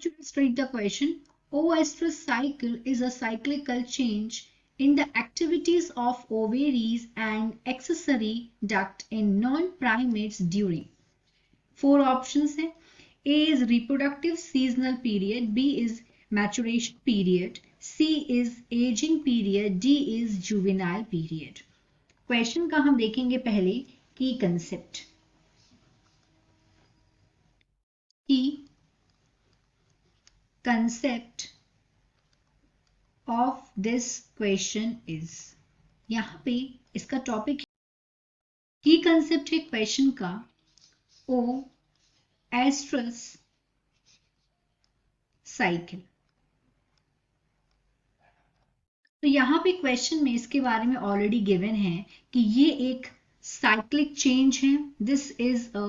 let's read the question. O-estrous cycle is a cyclical change in the activities of ovaries and accessory duct in non-primates during. 4 options हैं. A is reproductive seasonal period, B is maturation period, C is aging period, D is juvenile period. Question का हम देखेंगे पहले की concept. की concept of this question is, यहां पे इसका टॉपिक की कंसेप्ट है क्वेश्चन का ओ एस्ट्रस साइकिल. तो यहां पे क्वेश्चन में इसके बारे में ऑलरेडी गिवन है कि ये एक साइक्लिक चेंज है. This is a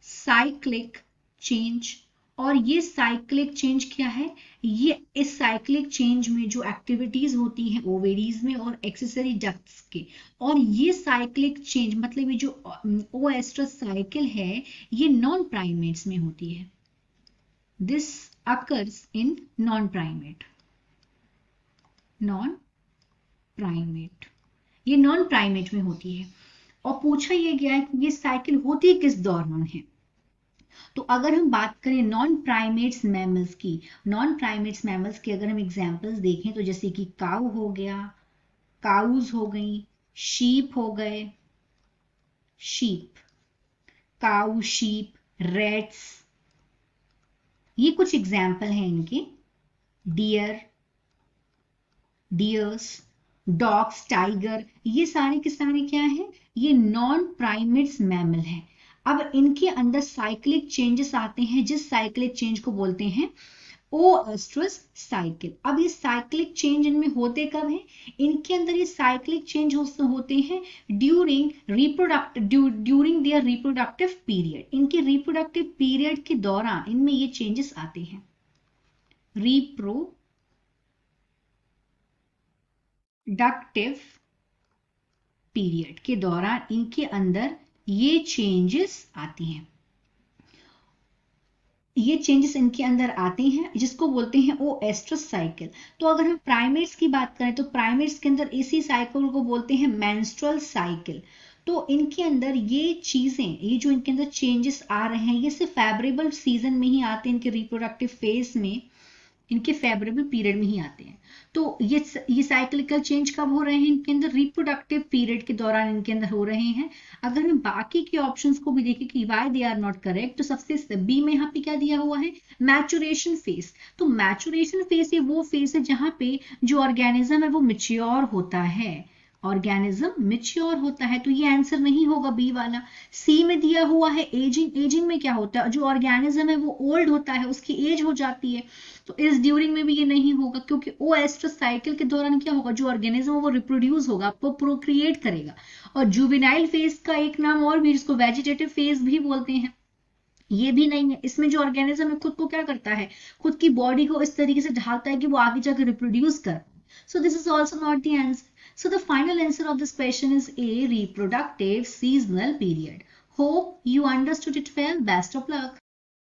cyclic change. और ये साइक्लिक चेंज क्या है? ये इस साइक्लिक चेंज में जो एक्टिविटीज होती हैं ओवेरीज में और एक्सेसरी डक्ट्स के, और ये साइक्लिक चेंज मतलब ये जो ओ एस्ट्रस साइकिल है ये नॉन प्राइमेट्स में होती है. This occurs in non primate. ये नॉन प्राइमेट में होती है. और पूछा यह गया है कि ये साइकिल होती किस दौरान है. तो अगर हम बात करें नॉन प्राइमेट्स मैमल्स की, अगर हम एग्जांपल्स देखें तो जैसे कि काऊ हो गया, काउज हो गई, शीप हो गए, काऊ, शीप, रेट्स, ये कुछ एग्जांपल हैं इनके. डियर्स, डॉग्स, टाइगर, ये सारे के सारे क्या है? ये नॉन प्राइमेट्स मैमल हैं. अब इनके अंदर साइक्लिक चेंजेस आते हैं जिस साइक्लिक चेंज को बोलते हैं ओ एस्ट्रस साइकिल. अब ये साइक्लिक चेंज इनमें होते कब हैं? इनके अंदर ये साइक्लिक चेंज होते हैं ड्यूरिंग देयर रिप्रोडक्टिव पीरियड. इनके रिप्रोडक्टिव पीरियड के दौरान इनमें ये चेंजेस आते हैं. रिप्रोडक्टिव पीरियड के दौरान इनके अंदर ये चेंजेस आती हैं. ये चेंजेस इनके अंदर आते हैं जिसको बोलते हैं ओ एस्ट्रस साइकिल. तो अगर हम प्राइमेट्स की बात करें तो प्राइमेट्स के अंदर इसी साइकिल को बोलते हैं मेंस्ट्रुअल साइकिल. तो इनके अंदर ये चीजें, ये जो इनके अंदर चेंजेस आ रहे हैं ये सिर्फ फेवरेबल सीजन में ही आते हैं. इनके रिप्रोडक्टिव फेज में, इनके फेवरेबल पीरियड में ही आते हैं. तो ये साइक्लिकल चेंज कब हो रहे हैं? इनके अंदर रिप्रोडक्टिव पीरियड के दौरान इनके अंदर हो रहे हैं. अगर हम बाकी के ऑप्शंस को भी देखें कि why they are not correct, तो सबसे बी में यहाँ पे क्या दिया हुआ है? Maturation phase. तो मैचुरेशन फेज ये वो फेज है जहां पे जो ऑर्गेनिज्म है वो मैच्योर होता है. तो ये आंसर नहीं होगा बी वाला. सी में दिया हुआ है एजिंग में क्या होता है? जो ऑर्गेनिज्म है वो ओल्ड होता है, उसकी एज हो जाती है. तो इस ड्यूरिंग में भी ये नहीं होगा क्योंकि ओ एस्ट्रस साइकिल के दौरान क्या होगा? जो ऑर्गेनिज्म वो रिप्रोड्यूस होगा, वो प्रोक्रिएट करेगा. और जुवेनाइल फेज का एक नाम और भी, जिसको वेजिटेटिव फेज भी बोलते हैं, ये भी नहीं है. इसमें जो ऑर्गेनिज्म है खुद को क्या करता है? खुद की बॉडी को इस तरीके से ढालता है कि वो आगे जाकर रिप्रोड्यूस कर. So this is also not the answer. So the final answer of this question is A, reproductive seasonal period. Hope you understood it well. Best of luck.